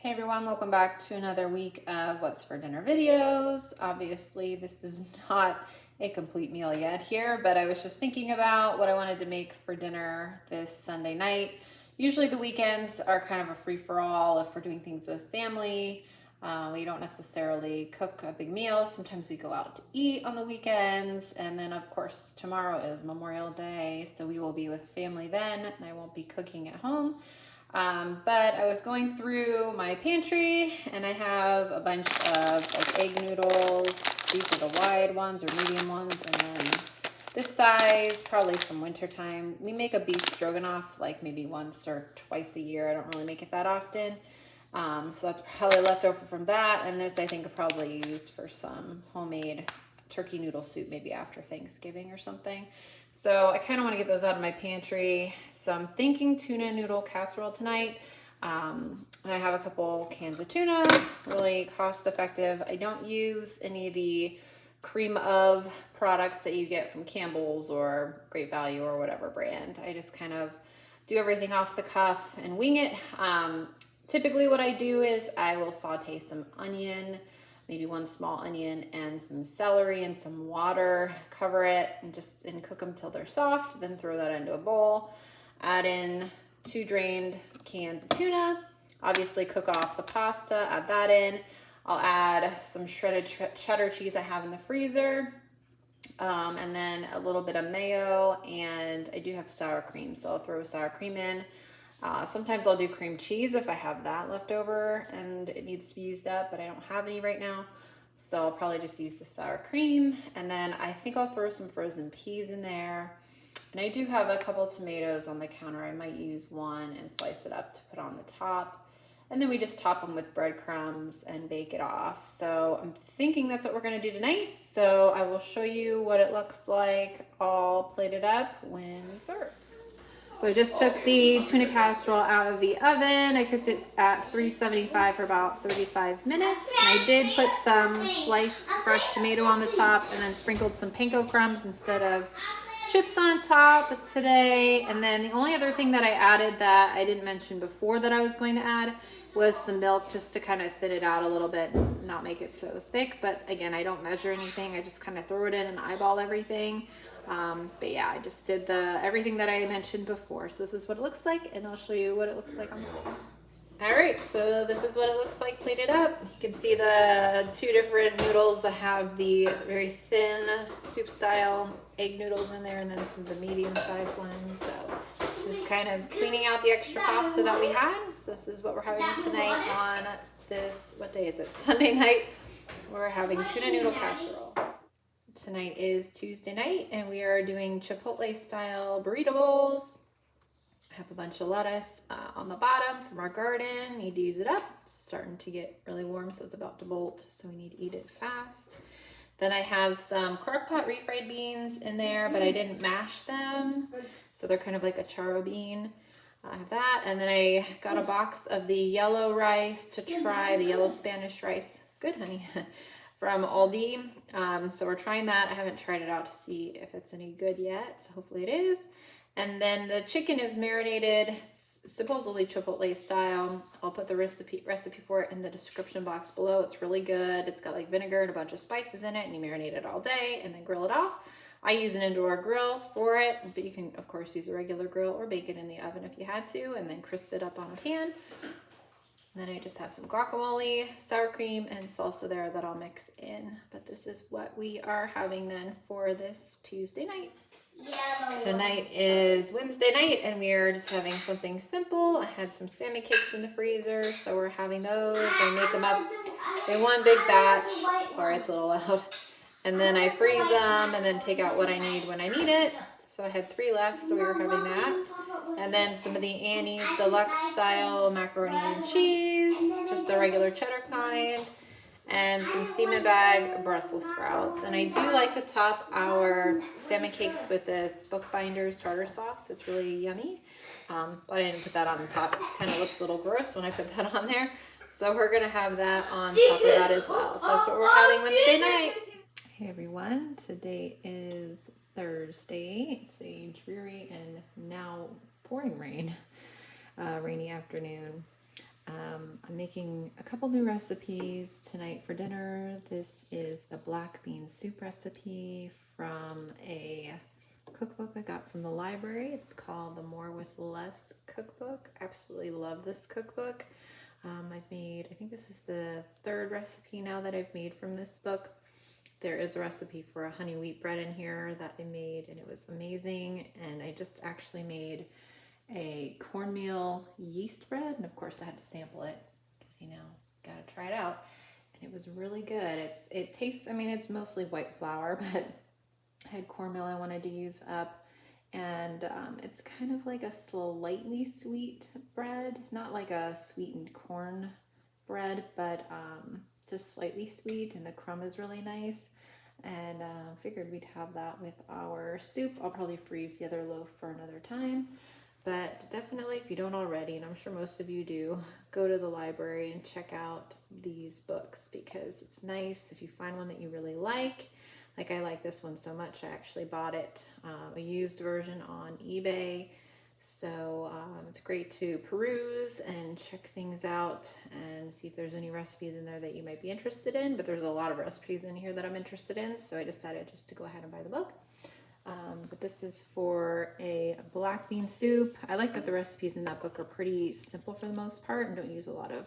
Hey everyone, welcome back to another week of What's for Dinner videos. Obviously, this is not a complete meal yet here, but I was just thinking about what I wanted to make for dinner this Sunday night. Usually the weekends are kind of a free-for-all if we're doing things with family. We don't necessarily cook a big meal. Sometimes we go out to eat on the weekends. And then of course, tomorrow is Memorial Day, so we will be with family then, and I won't be cooking at home. But I was going through my pantry and I have a bunch of like egg noodles. These are the wide ones or medium ones, and then this size, probably from wintertime. We make a beef stroganoff like maybe once or twice a year. I don't really make it that often. So that's probably left over from that. And this I think I'll probably use for some homemade turkey noodle soup maybe after Thanksgiving or something. So I kind of want to get those out of my pantry. So I'm thinking tuna noodle casserole tonight. I have a couple cans of tuna, really cost effective. I don't use any of the cream of products that you get from Campbell's or Great Value or whatever brand. I just kind of do everything off the cuff and wing it. Typically what I do is I will saute some onion, maybe one small onion and some celery and some water, cover it and cook them till they're soft, then throw that into a bowl. Add in 2 drained cans of tuna, obviously cook off the pasta, add that in. I'll add some shredded cheddar cheese I have in the freezer, and then a little bit of mayo, and I do have sour cream, so I'll throw sour cream in. Sometimes I'll do cream cheese if I have that left over and it needs to be used up, but I don't have any right now. So I'll probably just use the sour cream. And then I think I'll throw some frozen peas in there. And I do have a couple tomatoes on the counter. I might use one and slice it up to put on the top. And then we just top them with breadcrumbs and bake it off. So I'm thinking that's what we're gonna do tonight. So I will show you what it looks like all plated up when we serve. So I just took the tuna casserole out of the oven. I cooked it at 375 for about 35 minutes. And I did put some sliced fresh tomato on the top and then sprinkled some panko crumbs instead of chips on top today. And then the only other thing that I added that I didn't mention before that I was going to add was some milk, just to kind of thin it out a little bit and not make it so thick. But again, I don't measure anything. I just kind of throw it in and eyeball everything. But yeah, I just did everything that I mentioned before. So this is what it looks like, and I'll show you what it looks like on the plate. All right, so this is what it looks like plated up. You can see the 2 different noodles that have the very thin soup style egg noodles in there, and then some of the medium sized ones. So it's just kind of cleaning out the extra pasta that we had. So this is what we're having tonight on this, what day is it? Sunday night. We're having tuna noodle casserole. Tonight is Tuesday night, and we are doing Chipotle style burrito bowls. I have a bunch of lettuce on the bottom from our garden. Need to use it up. It's starting to get really warm, so it's about to bolt, so we need to eat it fast. Then I have some crock-pot refried beans in there, but I didn't mash them, so they're kind of like a charo bean. I have that, and then I got a box of the yellow rice to try, the yellow Spanish rice. Good, honey. From Aldi. So we're trying that. I haven't tried it out to see if it's any good yet, so hopefully it is. And then the chicken is marinated, supposedly Chipotle style. I'll put the recipe for it in the description box below. It's really good. It's got like vinegar and a bunch of spices in it, and you marinate it all day and then grill it off. I use an indoor grill for it, but you can of course use a regular grill or bake it in the oven if you had to, and then crisp it up on a pan. And then I just have some guacamole, sour cream, and salsa there that I'll mix in. But this is what we are having then for this Tuesday night. Tonight is Wednesday night, and we are just having something simple. I had some salmon cakes in the freezer, so we're having those. I make them up in one big batch. Sorry, it's a little loud. And then I freeze them and then take out what I need when I need it. So I had 3 left, so we were having that. And then some of the Annie's deluxe style macaroni and cheese, just the regular cheddar kind, and some steam and bag Brussels sprouts. And I do like to top our salmon cakes with this Bookbinder's tartar sauce. It's really yummy. But I didn't put that on the top. It kind of looks a little gross when I put that on there. So we're gonna have that on top of that as well. So that's what we're having Wednesday night. Hey everyone, today is Thursday. It's a dreary and now pouring rain, rainy afternoon. I'm making a couple new recipes tonight for dinner. This is a black bean soup recipe from a cookbook I got from the library. It's called the More with Less cookbook. Absolutely love this cookbook. I've made, I think this is the third recipe now that I've made from this book. There is a recipe for a honey wheat bread in here that I made, and it was amazing. And I just actually made a cornmeal yeast bread, and of course I had to sample it because, you know, gotta try it out. And it was really good. It tastes, I mean, it's mostly white flour, but I had cornmeal I wanted to use up, and it's kind of like a slightly sweet bread, not like a sweetened corn bread, but just slightly sweet, and the crumb is really nice. And figured we'd have that with our soup. I'll probably freeze the other loaf for another time. But definitely, if you don't already, and I'm sure most of you do, go to the library and check out these books, because it's nice if you find one that you really like. Like, I like this one so much, I actually bought it, a used version on eBay. So it's great to peruse and check things out and see if there's any recipes in there that you might be interested in. But there's a lot of recipes in here that I'm interested in, so I decided just to go ahead and buy the book. But this is for a black bean soup. I like that the recipes in that book are pretty simple for the most part and don't use a lot of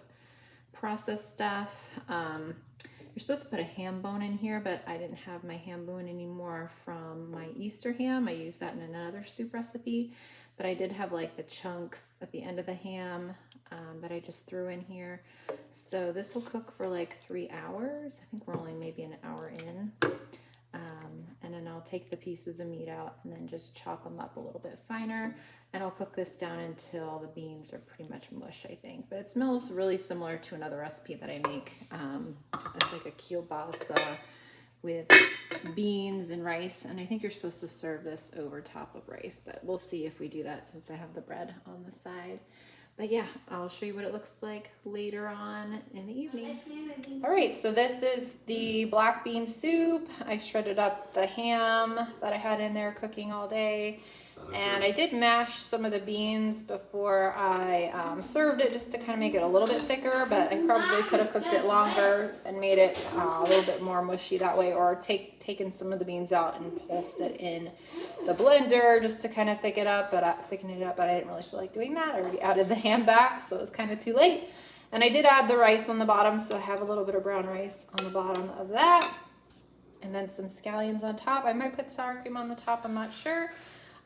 processed stuff. You're supposed to put a ham bone in here, but I didn't have my ham bone anymore from my Easter ham. I used that in another soup recipe, but I did have like the chunks at the end of the ham that I just threw in here. So this will cook for like 3 hours. I think we're only maybe an hour in. And then I'll take the pieces of meat out and then just chop them up a little bit finer. And I'll cook this down until the beans are pretty much mush, I think. But it smells really similar to another recipe that I make. It's like a kielbasa with beans and rice. And I think you're supposed to serve this over top of rice. But we'll see if we do that since I have the bread on the side. But yeah, I'll show you what it looks like later on in the evening. All right, so this is the black bean soup. I shredded up the ham that I had in there cooking all day. And I did mash some of the beans before I served it, just to kind of make it a little bit thicker, but I probably could have cooked it longer and made it a little bit more mushy that way, or taken some of the beans out and pulsed it in the blender just to kind of thicken it up, but I didn't really feel like doing that. I already added the ham back, so it was kind of too late. And I did add the rice on the bottom, so I have a little bit of brown rice on the bottom of that. And then some scallions on top. I might put sour cream on the top, I'm not sure.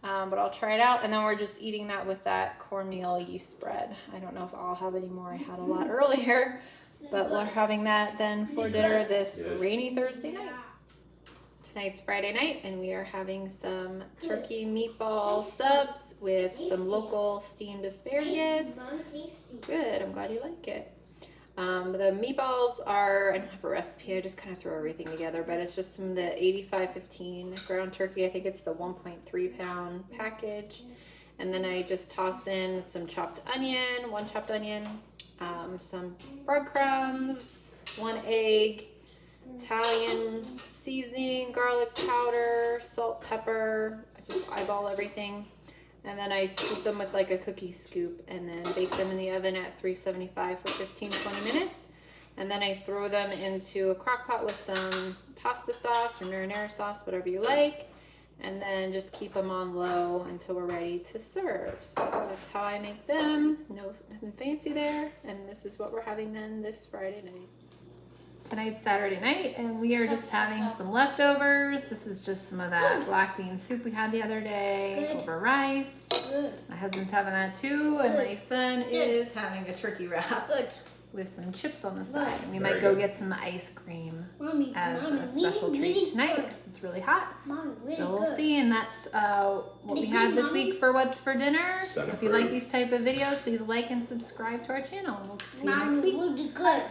But I'll try it out. And then we're just eating that with that cornmeal yeast bread. I don't know if I'll have any more. I had a lot earlier, but we're having that then for dinner this rainy Thursday night. Tonight's Friday night, and we are having some turkey meatball subs with some local steamed asparagus. Good, I'm glad you like it. The meatballs are, I don't have a recipe, I just kind of throw everything together, but it's just some of the 85-15 ground turkey. I think it's the 1.3 pound package. And then I just toss in some chopped onion, one chopped onion, some breadcrumbs, 1 egg, Italian seasoning, garlic powder, salt, pepper. I just eyeball everything. And then I scoop them with like a cookie scoop and then bake them in the oven at 375 for 15-20 minutes. And then I throw them into a crock pot with some pasta sauce or marinara sauce, whatever you like. And then just keep them on low until we're ready to serve. So that's how I make them. Nothing fancy there. And this is what we're having then this Friday night. Tonight's Saturday night, and we are just having some leftovers. This is just some of that black bean soup we had the other day over rice. My husband's having that too, and my son is having a turkey wrap with some chips on the side. And we might go get some ice cream as a special treat tonight because it's really hot. So we'll see, and that's what we had this week for What's for Dinner. So if you like these type of videos, please like and subscribe to our channel, and we'll see you next week.